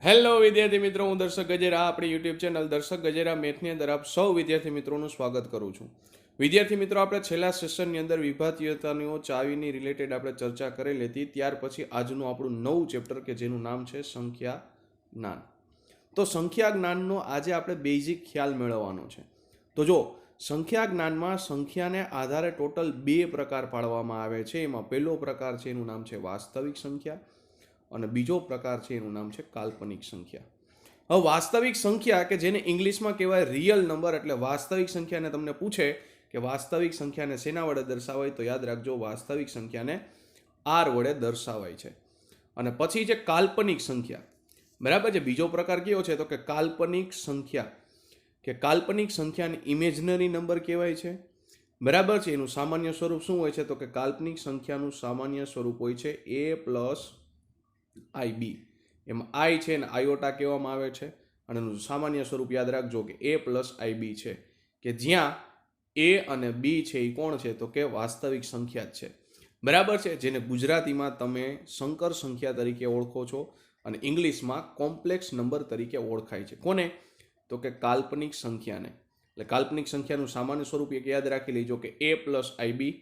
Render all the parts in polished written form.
Hello વિદ્યાર્થી મિત્રો, હું દર્શક ગજેરા આપણી યુટ્યુબ ચેનલ દર્શક ગજેરા મેથની અંદર આપ સૌ વિદ્યાર્થી મિત્રોનું સ્વાગત કરું છું. વિદ્યાર્થી મિત્રો, આપણે છેલ્લા સેશનની અંદર વિભાજ્યતાનો ચાવીની રિલેટેડ આપણે ચર્ચા કરેલી હતી. ત્યાર પછી આજનું આપણું નવું ચેપ્ટર કે જેનું નામ છે સંખ્યા જ્ઞાન. તો સંખ્યા જ્ઞાનનો આજે આપણે બેઝિક ખ્યાલ મેળવવાનો છે. તો જો સંખ્યા જ્ઞાનમાં સંખ્યાને આધારે ટોટલ બે પ્રકાર પાડવામાં આવે છે. એમાં પહેલો પ્રકાર છે એનું નામ છે વાસ્તવિક સંખ્યા અને બીજો પ્રકાર છે એનું નામ છે કાલ્પનિક સંખ્યા. હવે વાસ્તવિક સંખ્યા કે જેને ઇંગ્લિશમાં કહેવાય રિયલ નંબર, એટલે વાસ્તવિક સંખ્યાને તમને પૂછે કે વાસ્તવિક સંખ્યાને શેના વડે દર્શાવાય, તો યાદ રાખજો વાસ્તવિક સંખ્યાને આર વડે દર્શાવાય છે. અને પછી છે કાલ્પનિક સંખ્યા. બરાબર છે. બીજો પ્રકાર કયો છે તો કે કાલ્પનિક સંખ્યા, કે કાલ્પનિક સંખ્યાને ઇમેજનરી નંબર કહેવાય છે. બરાબર છે. એનું સામાન્ય સ્વરૂપ શું હોય છે તો કે કાલ્પનિક સંખ્યાનું સામાન્ય સ્વરૂપ હોય છે a પ્લસ આઈ બી. એમાં આઈ છે ને આયોટા કહેવામાં આવે છે, અને એનું સામાન્ય સ્વરૂપ યાદ રાખજો કે a પ્લસ આઈ બી છે, કે જ્યાં a અને b છે એ કોણ છે તો કે વાસ્તવિક સંખ્યા જ છે. બરાબર છે. જેને ગુજરાતીમાં તમે સંકર સંખ્યા તરીકે ઓળખો છો અને ઇંગ્લિશમાં કોમ્પ્લેક્સ નંબર તરીકે ઓળખાય છે. કોને તો કે કાલ્પનિક સંખ્યાને. એટલે કાલ્પનિક સંખ્યાનું સામાન્ય સ્વરૂપ એક યાદ રાખી લેજો કે a plus i b.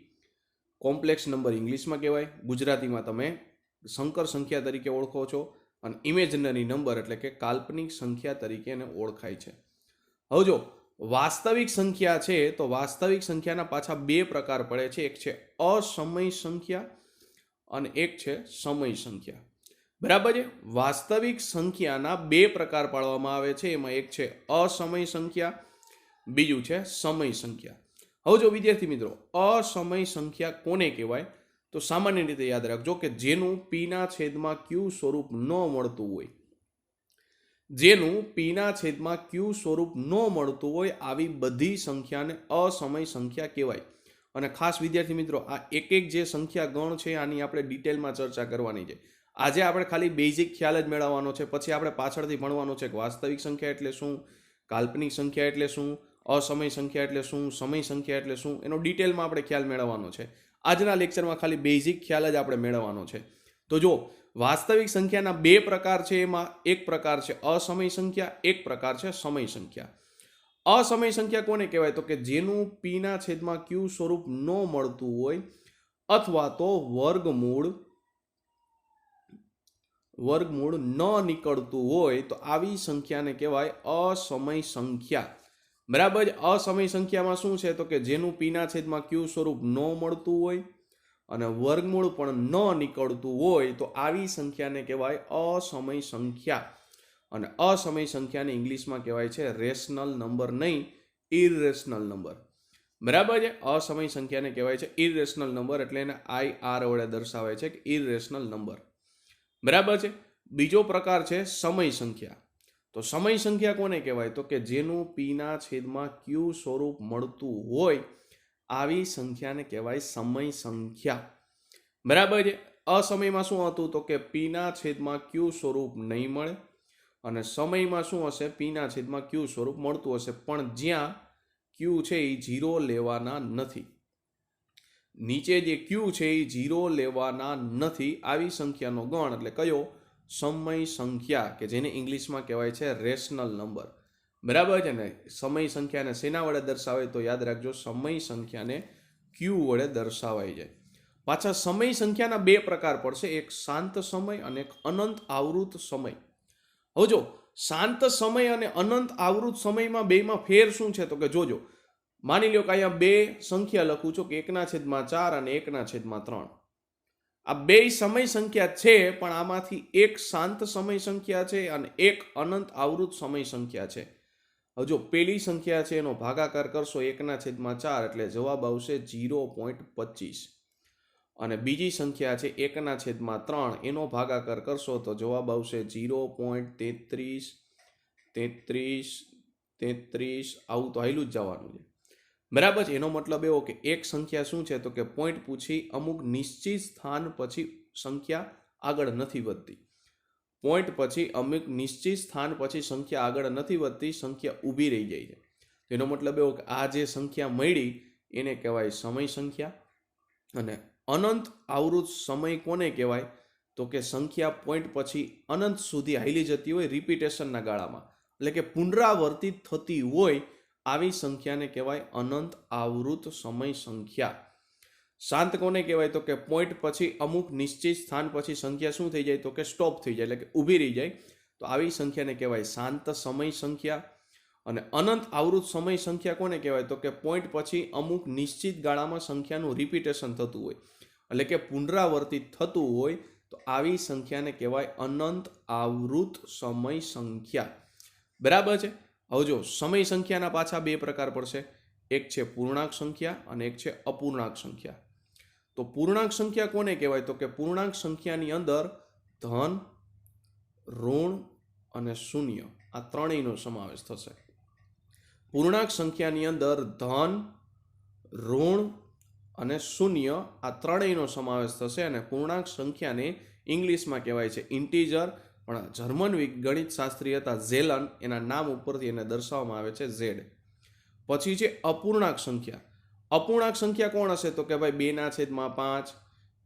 Complex number ઇંગ્લિશમાં કહેવાય, ગુજરાતીમાં તમે સંકર સંખ્યા તરીકે ઓળખો છો, અને ઇમેજનરી નંબર એટલે કે કાલ્પનિક સંખ્યા તરીકે એને ઓળખાય છે. હવે જો વાસ્તવિક સંખ્યા છે તો વાસ્તવિક સંખ્યાના પાછા બે પ્રકાર પડે છે. એક છે અસમય સંખ્યા અને એક છે સમય સંખ્યા. બરાબર છે. વાસ્તવિક સંખ્યાના બે પ્રકાર પાડવામાં આવે છે. એમાં એક છે અસમય સંખ્યા, બીજું છે સમય સંખ્યા. હવે જો વિદ્યાર્થી મિત્રો, અસમય સંખ્યા કોને કહેવાય તો સામાન્ય રીતે યાદ રાખજો કે જેનું પીના છેદમાં ક્યુ સ્વરૂપ ન મળતું હોય, જેનું પીના છેદમાં ક્યુ સ્વરૂપ ન મળતું હોય, આવી બધી સંખ્યાને અસમય સંખ્યા કહેવાય. અને ખાસ વિદ્યાર્થી મિત્રો, આ એક એક જે સંખ્યા ગણ છે આની આપણે ડિટેલમાં ચર્ચા કરવાની છે. આજે આપણે ખાલી બેઝિક ખ્યાલ જ મેળવવાનો છે. પછી આપણે પાછળથી ભણવાનું છે કે વાસ્તવિક સંખ્યા એટલે શું, કાલ્પનિક સંખ્યા એટલે શું, અસમય સંખ્યા એટલે શું, સમય સંખ્યા એટલે શું, એનો ડિટેલમાં આપણે ખ્યાલ મેળવવાનો છે. આજના લેક્ચરમાં ખાલી બેઝિક ખ્યાલ જ આપણે મેળવવાનો છે. તો જો વાસ્તવિક સંખ્યાના બે પ્રકાર છે. એમાં એક પ્રકાર છે અસમય સંખ્યા, એક પ્રકાર છે સમય સંખ્યા. અસમય સંખ્યા કોને કહેવાય તો કે જેનું પીના છેદમાં ક્યુ સ્વરૂપ ન મળતું હોય, અથવા તો વર્ગમૂળ ન નીકળતું હોય, તો આવી સંખ્યાને કહેવાય અસમય સંખ્યા. બરાબર. અસમય સંખ્યામાં શું છે તો કે જેનું પીના છેદમાં ક્યુ સ્વરૂપ ન મળતું હોય અને વર્ગમૂળ પણ ન નીકળતું હોય, તો આવી સંખ્યાને કહેવાય અસમય સંખ્યા. અને અસમય સંખ્યાને ઇંગ્લિશમાં કહેવાય છે રેશનલ નંબર, નહીં ઇરરેશનલ નંબર. બરાબર છે. અસમય સંખ્યાને કહેવાય છે ઇરરેશનલ નંબર, એટલે એને આઈ આર વડે દર્શાવાય છે કે ઇરરેશનલ નંબર. બરાબર છે. બીજો પ્રકાર છે સમય સંખ્યા. તો સમય સંખ્યા કોને કહેવાય તો કે જેનું પીના છેદમાં ક્યુ સ્વરૂપ મળતું હોય, આવી સંખ્યાને કહેવાય સમય સંખ્યા. બરાબર છે. અસમયમાં શું હતું તો કે પીના છેદમાં ક્યુ સ્વરૂપ નહીં મળે, અને સમયમાં શું હશે, પીના છેદમાં ક્યુ સ્વરૂપ મળતું હશે, પણ જ્યાં ક્યુ છે એ 0 લેવાના નથી. નીચે જે ક્યુ છે એ 0 લેવાના નથી, આવી સંખ્યાનો ગણ એટલે કયો, સમય સંખ્યા, કે જેને ઇંગ્લિશમાં કહેવાય છે રેશનલ નંબર. બરાબર છે ને. સમય સંખ્યાને શેના વડે દર્શાવાય તો યાદ રાખજો સમય સંખ્યાને ક્યુ વડે દર્શાવાય છે. પાછા સમય સંખ્યાના બે પ્રકાર પડશે, એક શાંત સમય અને એક અનંત આવૃત સમય. હવે જો શાંત સમય અને અનંત આવૃત સમયમાં બેમાં ફેર શું છે તો કે જોજો, માની લો કે અહીંયા બે સંખ્યા લખું છું કે 1/4 અને 1/3. આ બે સમય સંખ્યા છે, પણ આમાંથી એક શાંત સમય સંખ્યા છે અને એક અનંત આવૃત સમય સંખ્યા છે. હવે જો પેલી સંખ્યા છે એનો ભાગાકાર કરશો 1/4 એટલે જવાબ આવશે 0.25, અને બીજી સંખ્યા છે 1/3 એનો ભાગાકાર કરશો તો જવાબ આવશે 0.33 આવું તો હાલ્યું જ જવાનું છે. બરાબર છે. એનો મતલબ એવો કે એક સંખ્યા શું છે તો કે પોઈન્ટ પૂછી અમુક નિશ્ચિત સ્થાન પછી સંખ્યા આગળ નથી વધતી. પોઈન્ટ પછી અમુક નિશ્ચિત સ્થાન પછી સંખ્યા આગળ નથી વધતી, સંખ્યા ઊભી રહી જાય છે. એનો મતલબ એવો કે આ જે સંખ્યા મળી એને કહેવાય સમય સંખ્યા. અને અનંત આવૃત સમય કોને કહેવાય તો કે સંખ્યા પોઈન્ટ પછી અનંત સુધી હાલી જતી હોય રિપીટેશનના ગાળામાં, એટલે કે પુનરાવર્તિત થતી હોય આવી સંખ્યાને કહેવાય અનંત આવૃત સમય સંખ્યા. શાંત કોને કહેવાય તો કે પોઈન્ટ પછી અમુક નિશ્ચિત સ્થાન પછી સંખ્યા શું થઈ જાય તો કે સ્ટોપ થઈ જાય, એટલે કે ઊભી રહી જાય. તો આવી સંખ્યાને કહેવાય શાંત સમય સંખ્યા. અને અનંત આવૃત સમય સંખ્યા કોને કહેવાય તો કે પોઈન્ટ પછી અમુક નિશ્ચિત ગાળામાં સંખ્યાનું રિપીટેશન થતું હોય, એટલે કે પુનરાવર્તિત થતું હોય, તો આવી સંખ્યાને કહેવાય અનંત આવૃત સમય સંખ્યા. બરાબર છે. હવે જો સમય સંખ્યાના પાછા બે પ્રકાર પડશે, એક છે પૂર્ણાંક સંખ્યા અને એક છે અપૂર્ણાંક સંખ્યા. તો પૂર્ણાંક સંખ્યા કોને કહેવાય તો કે પૂર્ણાંક સંખ્યાની અંદર ધન, ઋણ અને શૂન્ય આ ત્રણેયનો સમાવેશ થશે. પૂર્ણાંક સંખ્યાની અંદર ધન, ઋણ અને શૂન્ય આ ત્રણેયનો સમાવેશ થશે. અને પૂર્ણાંક સંખ્યાને ઇંગ્લિશમાં કહેવાય છે ઇન્ટીજર, પણ જર્મન ગણિત શાસ્ત્રી હતા ઝેલન, એના નામ ઉપરથી એને દર્શાવવામાં આવે છે ઝેડ. પછી છે અપૂર્ણાંક સંખ્યા. અપૂર્ણાંક સંખ્યા કોણ હશે તો કે ભાઈ 2/5,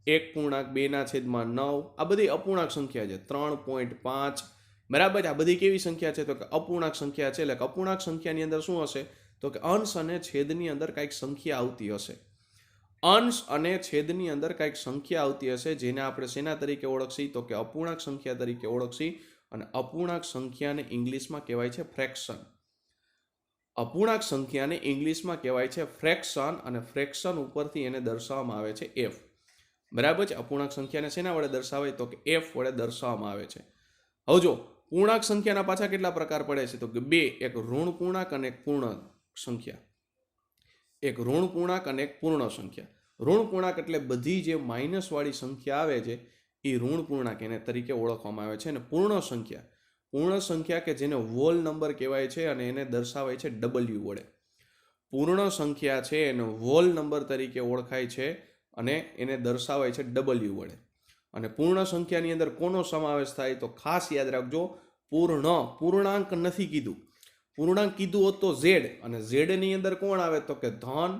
1/2/9, આ બધી અપૂર્ણાંક સંખ્યા છે. 3.5, બરાબર. આ બધી કેવી સંખ્યા છે તો કે અપૂર્ણાંક સંખ્યા છે. એટલે કે અપૂર્ણાંક સંખ્યાની અંદર શું હશે તો કે અંશ અને છેદની અંદર કંઈક સંખ્યા આવતી હશે. અંશ અને છેદની અંદર કંઈક સંખ્યા આવતી હશે, જેને આપણે શેના તરીકે ઓળખશી તો કે અપૂર્ણાંક સંખ્યા તરીકે ઓળખશી. અને અપૂર્ણાંક સંખ્યાને ઇંગ્લિશમાં કહેવાય છે ફ્રેક્શન. અપૂર્ણાંક સંખ્યાને ઇંગ્લિશમાં કહેવાય છે ફ્રેક્શન, અને ફ્રેક્શન ઉપરથી એને દર્શાવવામાં આવે છે એફ. બરાબર છે. અપૂર્ણાંક સંખ્યાને શેના વડે દર્શાવાય તો કે એફ વડે દર્શાવવામાં આવે છે. હવે જો પૂર્ણાંક સંખ્યાના પાછા કેટલા પ્રકાર પડે છે તો કે બે, એક ઋણ પૂર્ણાંક અને એક પૂર્ણ સંખ્યા. એક ઋણ પૂર્ણાંક અને એક પૂર્ણ સંખ્યા. ઋણ પૂર્ણાંક એટલે બધી જે માઇનસ વાળી સંખ્યા આવે છે એ ઋણ પૂર્ણાંક એને તરીકે ઓળખવામાં આવે છે. અને પૂર્ણ સંખ્યા કે જેને હોલ નંબર કહેવાય છે અને એને દર્શાવાય છે ડબલ્યુ વડે. પૂર્ણ સંખ્યા છે એને હોલ નંબર તરીકે ઓળખાય છે અને એને દર્શાવાય છે ડબલ્યુ વડે. અને પૂર્ણ સંખ્યાની અંદર કોનો સમાવેશ થાય તો ખાસ યાદ રાખજો, પૂર્ણાંક નથી કીધું. પૂર્ણાંક કીધું હોત તો ઝેડ, અને ઝેડની અંદર કોણ આવે તો કે ધન,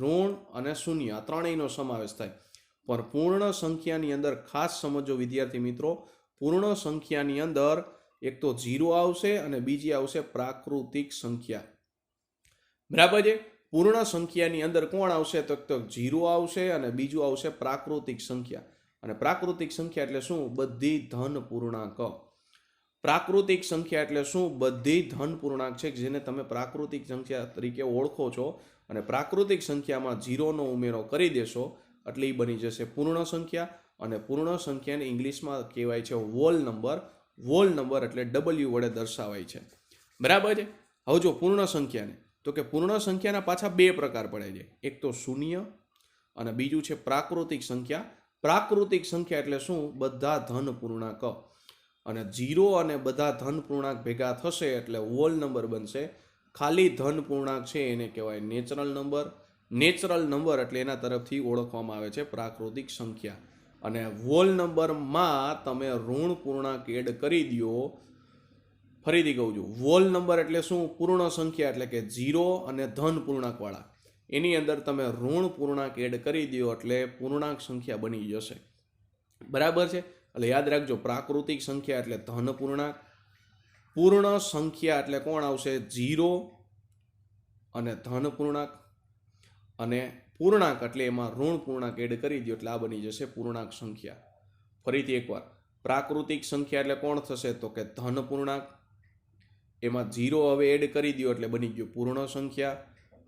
ઋણ અને શૂન્ય આ ત્રણેયનો સમાવેશ થાય. પણ પૂર્ણ સંખ્યાની અંદર ખાસ સમજો વિદ્યાર્થી મિત્રો, પૂર્ણ સંખ્યાની અંદર એક તો 0 આવશે અને બીજી આવશે પ્રાકૃતિક સંખ્યા. બરાબર છે. પૂર્ણ સંખ્યાની અંદર કોણ આવશે તો 0 આવશે અને બીજું આવશે પ્રાકૃતિક સંખ્યા. અને પ્રાકૃતિક સંખ્યા એટલે શું? બધી ધન પૂર્ણાંક. પ્રાકૃતિક સંખ્યા એટલે શું? બધી ધન પૂર્ણાંક છે જેને તમે પ્રાકૃતિક સંખ્યા તરીકે ઓળખો છો. અને પ્રાકૃતિક સંખ્યામાં 0નો ઉમેરો કરી દેશો એટલે એ બની જશે પૂર્ણ સંખ્યા. અને પૂર્ણ સંખ્યાને ઇંગ્લિશમાં કહેવાય છે હોલ નંબર. હોલ નંબર એટલે ડબલ્યુ વડે દર્શાવાય છે. બરાબર છે. હવે જો પૂર્ણ સંખ્યાને તો કે પૂર્ણ સંખ્યાના પાછા બે પ્રકાર પડે છે, એક તો શૂન્ય અને બીજું છે પ્રાકૃતિક સંખ્યા. પ્રાકૃતિક સંખ્યા એટલે શું? બધા ધન પૂર્ણાંક. અને 0 અને બધા ધન પૂર્ણાંક ભેગા થશે એટલે હોલ નંબર બનશે. ખાલી ધન પૂર્ણાંક છે એને કહેવાય નેચરલ નંબર. નેચરલ નંબર એટલે એના તરફથી ઓળખવામાં આવે છે પ્રાકૃતિક સંખ્યા. અને હોલ નંબરમાં તમે ઋણ પૂર્ણાંક એડ કરી દો. ફરીથી કહું છું, હોલ નંબર એટલે શું? પૂર્ણ સંખ્યા એટલે કે 0 અને ધન પૂર્ણાંક વાળા. એની અંદર તમે ઋણ પૂર્ણાંક એડ કરી દો એટલે પૂર્ણાંક સંખ્યા બની જશે. બરાબર છે. એટલે યાદ રાખજો, પ્રાકૃતિક સંખ્યા એટલે ધન પૂર્ણાંક, પૂર્ણ સંખ્યા એટલે કોણ આવશે? 0 અને ધન પૂર્ણાંક, અને પૂર્ણાંક એટલે એમાં ઋણ પૂર્ણાંક એડ કરી દો એટલે આ બની જશે પૂર્ણાંક સંખ્યા. ફરીથી એકવાર, પ્રાકૃતિક સંખ્યા એટલે કોણ થશે તો કે ધન પૂર્ણાંક, એમાં 0 હવે એડ કરી દો એટલે બની ગયું પૂર્ણ સંખ્યા.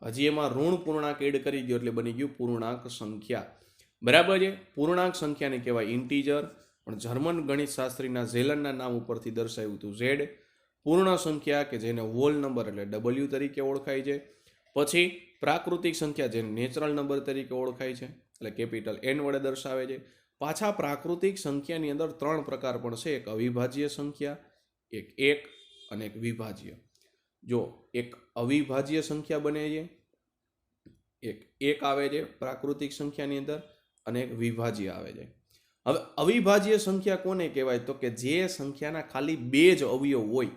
હજી એમાં ઋણ પૂર્ણાંક એડ કરી દો એટલે બની ગયું પૂર્ણાંક સંખ્યા. બરાબર છે. પૂર્ણાંક સંખ્યાને કહેવાય ઇન્ટીજર, પણ જર્મન ગણિત શાસ્ત્રીના ઝેલનના નામ ઉપરથી દર્શાવ્યું હતું ઝેડ. પૂર્ણ સંખ્યા કે જેને હોલ નંબર એટલે ડબલ્યુ તરીકે ઓળખાય છે. પછી પ્રાકૃતિક સંખ્યા જેને નેચરલ નંબર તરીકે ઓળખાય છે એટલે કેપિટલ એન વડે દર્શાવે છે. પાછા પ્રાકૃતિક સંખ્યાની અંદર 3 પ્રકાર પણ છે, એક અવિભાજ્ય સંખ્યા, એક અને એક વિભાજ્ય. જો એક અવિભાજ્ય સંખ્યા બને છે, એક આવે છે પ્રાકૃતિક સંખ્યાની અંદર, અને એક વિભાજ્ય આવે છે. હવે અવિભાજ્ય સંખ્યા કોને કહેવાય તો કે જે સંખ્યાના ખાલી 2 જ અવયવ હોય.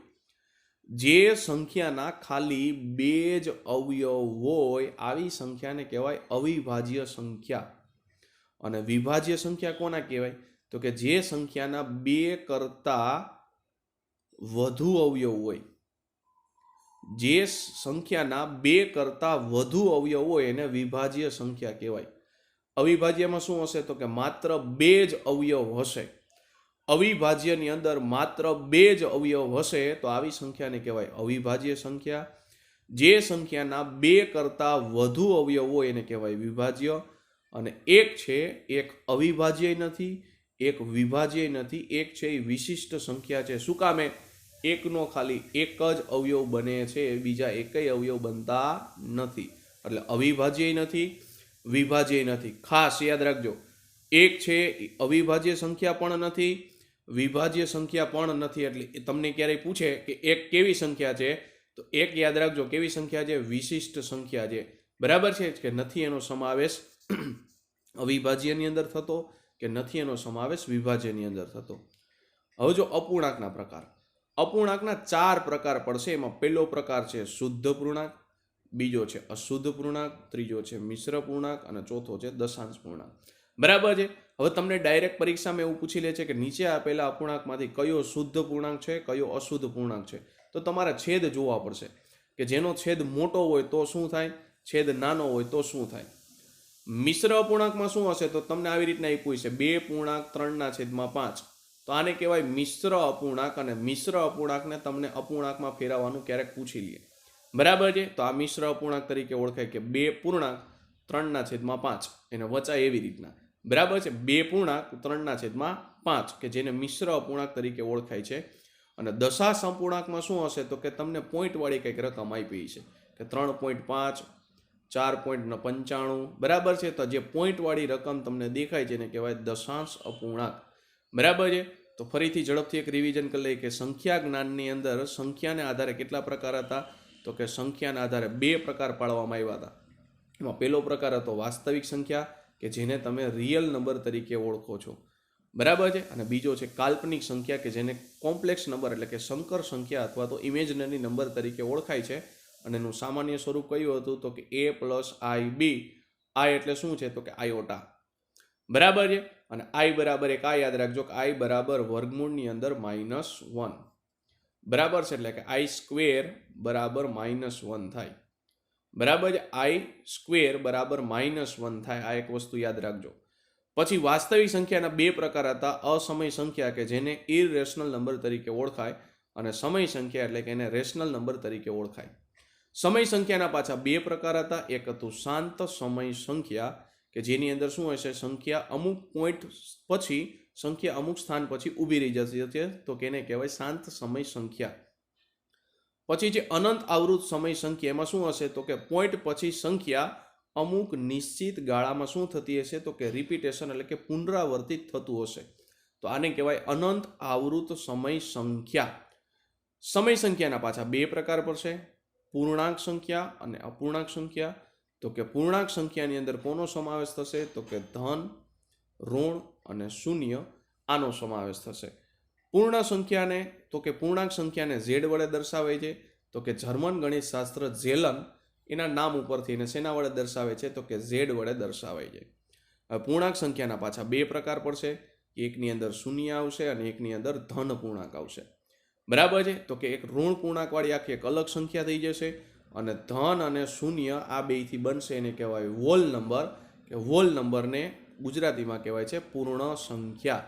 જે સંખ્યાના ખાલી 2 જ અવયવ હોય આવી સંખ્યાને કહેવાય અવિભાજ્ય સંખ્યા. અને વિભાજ્ય સંખ્યા કોના કહેવાય તો કે જે સંખ્યાના 2 કરતાં વધુ અવયવ હોય, જે સંખ્યાના 2 કરતાં વધુ અવયવ હોય એને વિભાજ્ય સંખ્યા કહેવાય. અવિભાજ્યમાં શું હશે? તો કે માત્ર 2 જ અવયવ હશે. અવિભાજ્યની અંદર માત્ર 2 જ અવયવ હશે તો આવી સંખ્યાને કહેવાય અવિભાજ્ય સંખ્યા. જે સંખ્યાના 2 કરતાં વધુ અવયવ હોય એને કહેવાય વિભાજ્ય. અને એક છે, એક અવિભાજ્ય નથી, એક વિભાજ્ય નથી, એક છે એ વિશિષ્ટ સંખ્યા છે. શું કામે? એકનો ખાલી એક જ અવયવ બને છે, બીજા એકેય અવયવ બનતા નથી. એટલે અવિભાજ્ય નથી, વિભાજ્ય નથી. ખાસ યાદ રાખજો, એક છે અવિભાજ્ય સંખ્યા પણ નથી, વિભાજ્ય સંખ્યા પણ નથી. એટલે તમને ક્યારેય પૂછે કે એક કેવી સંખ્યા છે, તો એક યાદ રાખજો કેવી સંખ્યા છે? વિશિષ્ટ સંખ્યા છે. બરાબર છે કે નથી એનો સમાવેશ અવિભાજ્યની અંદર થતો, કે નથી એનો સમાવેશ વિભાજ્યની અંદર થતો. હવે જો અપૂર્ણાંકના પ્રકાર, અપૂર્ણાંકના 4 પ્રકાર પડશે. એમાં પહેલો પ્રકાર છે શુદ્ધ પૂર્ણાંક, બીજો છે અશુદ્ધ પૂર્ણાંક, ત્રીજો છે મિશ્ર પૂર્ણાંક અને ચોથો છે દશાંશ પૂર્ણાંક. બરાબર છે. હવે તમને ડાયરેક્ટ પરીક્ષામાં એવું પૂછી લે છે કે નીચે આપેલા અપૂર્ણાંકમાંથી કયો શુદ્ધ પૂર્ણાંક છે, કયો અશુદ્ધ પૂર્ણાંક છે. તો તમારે છેદ જોવા પડશે કે જેનો છેદ મોટો હોય તો શું થાય, છેદ નાનો હોય તો શું થાય. મિશ્ર અપૂર્ણાંકમાં શું હશે? તો તમને આવી રીતના આપ્યું છે 2.3/5. તો આને કહેવાય મિશ્ર અપૂર્ણાંક. અને મિશ્ર અપૂર્ણાંકને તમને અપૂર્ણાંકમાં ફેરવવાનું ક્યારેક પૂછી લે. બરાબર છે. તો આ મિશ્ર અપૂર્ણાંક તરીકે ઓળખાય કે 2.3/5 એને વચાય એવી રીતના. બરાબર છે. 2.3/5 કે જેને મિશ્ર અપૂર્ણાંક તરીકે ઓળખાય છે. અને દશાંશ અપૂર્ણાંકમાં શું હશે? તો કે તમને પોઈન્ટ વાળી કંઈક રકમ આપી છે કે 3.5, 4.95. બરાબર છે. તો જે પોઈન્ટ વાળી રકમ તમને દેખાય છે એને કહેવાય દશાંશ અપૂર્ણાંક. બરાબર છે. તો ફરીથી ઝડપથી એક રિવિઝન કરી લઈએ કે સંખ્યા જ્ઞાનની અંદર સંખ્યાને આધારે કેટલા પ્રકાર હતા? તો કે સંખ્યાના આધારે 2 પ્રકાર પાડવામાં આવ્યા હતા. એમાં પહેલો પ્રકાર હતો વાસ્તવિક સંખ્યા કે જેને તમે રિયલ નંબર તરીકે ઓળખો છો. બરાબર છે. અને બીજો છે કાલ્પનિક સંખ્યા કે જેને કોમ્પ્લેક્સ નંબર એટલે કે સંકર સંખ્યા અથવા તો ઇમેજનરી નંબર તરીકે ઓળખાય છે. અને એનું સામાન્ય સ્વરૂપ કયું હતું? તો કે a + ib. i એટલે શું છે? તો કે આયોટા. બરાબર છે. અને i બરાબર એક આ યાદ રાખજો કે i બરાબર વર્ગમૂળની અંદર -1. બરાબર છે. એટલે કે i² બરાબર -1 થાય. બરાબર છે. i² બરાબર -1 થાય. આ એક વસ્તુ યાદ રાખજો. પછી વાસ્તવિક સંખ્યાના 2 પ્રકાર હતા. અસમય સંખ્યા કે જેને ઇરરેશનલ નંબર તરીકે ઓળખાય, અને સમય સંખ્યા એટલે કે એને રેશનલ નંબર તરીકે ઓળખાય. સમય સંખ્યાના પાછા 2 પ્રકાર હતા. એક હતું શાંત સમય સંખ્યા કે જેની અંદર શું હશે? સંખ્યા અમુક પોઈન્ટ પછી, સંખ્યા અમુક સ્થાન પછી ઊભી રહી જશે, તો કે એને કહેવાય શાંત સમય સંખ્યા. પછી જે અનંત આવૃત સમય સંખ્યા, એમાં શું હશે? તો કે પોઈન્ટ પછી સંખ્યા અમુક નિશ્ચિત ગાળામાં શું થતી હશે? તો કે રિપીટેશન એટલે કે પુનરાવર્તિત થતું હશે. તો આને કહેવાય અનંત આવૃત સમય સંખ્યા. સમય સંખ્યાના પાછા 2 પ્રકાર પડશે, પૂર્ણાંક સંખ્યા અને અપૂર્ણાંક સંખ્યા. તો કે પૂર્ણાંક સંખ્યાની અંદર કોનો સમાવેશ થશે? તો કે ધન, ઋણ અને શૂન્ય આનો સમાવેશ થશે. પૂર્ણ સંખ્યાને, તો કે પૂર્ણાંક સંખ્યાને z વડે દર્શાવે છે. તો કે જર્મન ગણિત શાસ્ત્ર ઝેલન એના નામ ઉપરથી એને શેના વડે દર્શાવે છે? તો કે z વડે દર્શાવે છે. હવે પૂર્ણાંક સંખ્યાના પાછા 2 પ્રકાર પડશે. એકની અંદર શૂન્ય આવશે અને એકની અંદર ધન પૂર્ણાંક આવશે. બરાબર છે. તો કે એક ઋણ પૂર્ણાંક વાળી આખી એક અલગ સંખ્યા થઈ જશે. અને ધન અને શૂન્ય આ બેથી બનશે એને કહેવાય હોલ નંબર. કે હોલ નંબરને ગુજરાતીમાં કહેવાય છે પૂર્ણ સંખ્યા.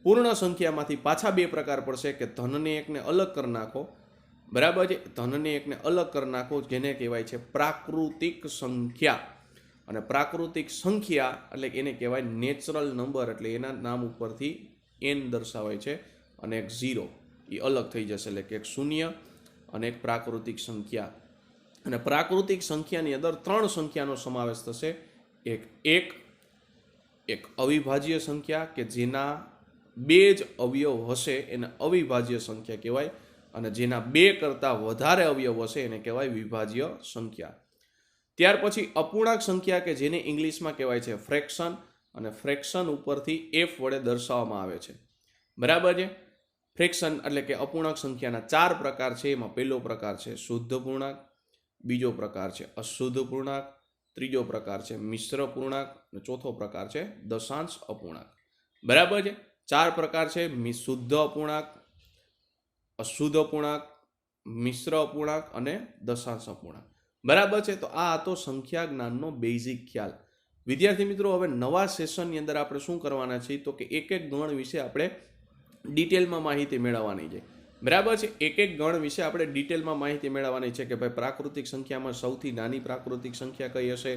પૂર્ણ સંખ્યામાંથી પાછા 2 પ્રકાર પડશે કે ધનને એકને અલગ કરી નાખો. બરાબર છે. ધનને એકને અલગ કરી નાખો જેને કહેવાય છે પ્રાકૃતિક સંખ્યા. અને પ્રાકૃતિક સંખ્યા એટલે એને કહેવાય નેચરલ નંબર. એટલે એના નામ ઉપરથી n દર્શાવાય છે અને એક 0 એ અલગ થઈ જશે. એટલે કે એક શૂન્ય અને એક પ્રાકૃતિક સંખ્યા. અને પ્રાકૃતિક સંખ્યાની અંદર 3 સંખ્યાનો સમાવેશ થશે. એક અવિભાજ્ય સંખ્યા કે જેના 2 જ અવયવ હશે એને અવિભાજ્ય સંખ્યા કહેવાય. અને જેના 2 કરતાં વધારે અવયવ હશે એને કહેવાય વિભાજ્ય સંખ્યા. ત્યાર પછી અપૂર્ણાંક સંખ્યા કે જેને ઇંગ્લિશમાં કહેવાય છે ફ્રેક્શન. અને ફ્રેક્શન ઉપરથી f વડે દર્શાવવામાં આવે છે. બરાબર છે. ફ્રેક્શન એટલે કે અપૂર્ણાંક સંખ્યાના 4 પ્રકાર છે. એમાં પહેલો પ્રકાર છે શુદ્ધ પૂર્ણાંક, બીજો પ્રકાર છે અશુદ્ધ પૂર્ણાંક, ત્રીજો પ્રકાર છે મિશ્ર પૂર્ણાંક અને ચોથો પ્રકાર છે દશાંશ અપૂર્ણાંક. બરાબર છે. 4 પ્રકાર છે: શુદ્ધ અપૂર્ણાંક, અશુદ્ધ અપૂર્ણાંક, મિશ્ર અપૂર્ણાંક અને દશાંશ અપૂર્ણાંક. બરાબર છે. તો આ હતો સંખ્યા જ્ઞાનનો બેઝિક ખ્યાલ. વિદ્યાર્થી મિત્રો, હવે નવા સેશનની અંદર આપણે શું કરવાના છીએ તો કે એક એક ગણ વિશે આપણે ડિટેલમાં માહિતી મેળવવાની છે. બરાબર છે. એક એક ગણ વિશે આપણે ડિટેલમાં માહિતી મેળવવાની છે કે ભાઈ પ્રાકૃતિક સંખ્યામાં સૌથી નાની પ્રાકૃતિક સંખ્યા કઈ હશે,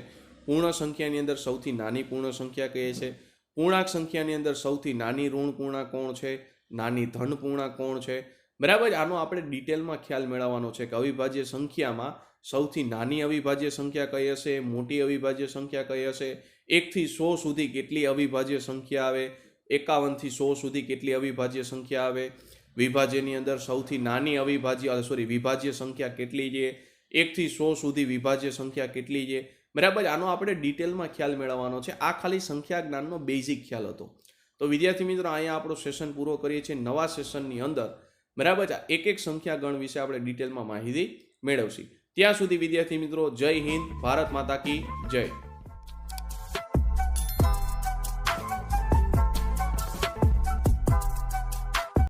પૂર્ણ સંખ્યાની અંદર સૌથી નાની પૂર્ણ સંખ્યા કઈ છે, પૂર્ણાંક સંખ્યાની અંદર સૌથી નાની ઋણ પૂર્ણાંક કોણ છે, નાની ધન પૂર્ણાંક કોણ છે. બરાબર. આનો આપણે ડિટેલમાં ખ્યાલ મેળવવાનો છે કે અવિભાજ્ય સંખ્યામાં સૌથી નાની અવિભાજ્ય સંખ્યા કઈ હશે, મોટી અવિભાજ્ય સંખ્યા કઈ હશે, 1 થી 100 સુધી કેટલી અવિભાજ્ય સંખ્યા આવે, 51 થી 100 સુધી કેટલી અવિભાજ્ય સંખ્યા આવે, વિભાજ્યની અંદર સૌથી નાની વિભાજ્ય સંખ્યા કેટલી છે, 1 થી 100 સુધી વિભાજ્ય સંખ્યા કેટલી છે. બરાબર. આનો આપણે ડિટેલમાં ખ્યાલ મેળવવાનો છે. આ ખાલી સંખ્યા જ્ઞાનનો બેઝિક ખ્યાલ હતો. તો વિદ્યાર્થી મિત્રો, અહીંયા આપણો સેશન પૂરો કરીએ છીએ. નવા સેશનની અંદર બરાબર છે એક એક સંખ્યા ગણ વિશે આપણે ડિટેલમાં માહિતી મેળવશી. ત્યાં સુધી વિદ્યાર્થી મિત્રો, જય હિન્દ, ભારત માતા કી જય.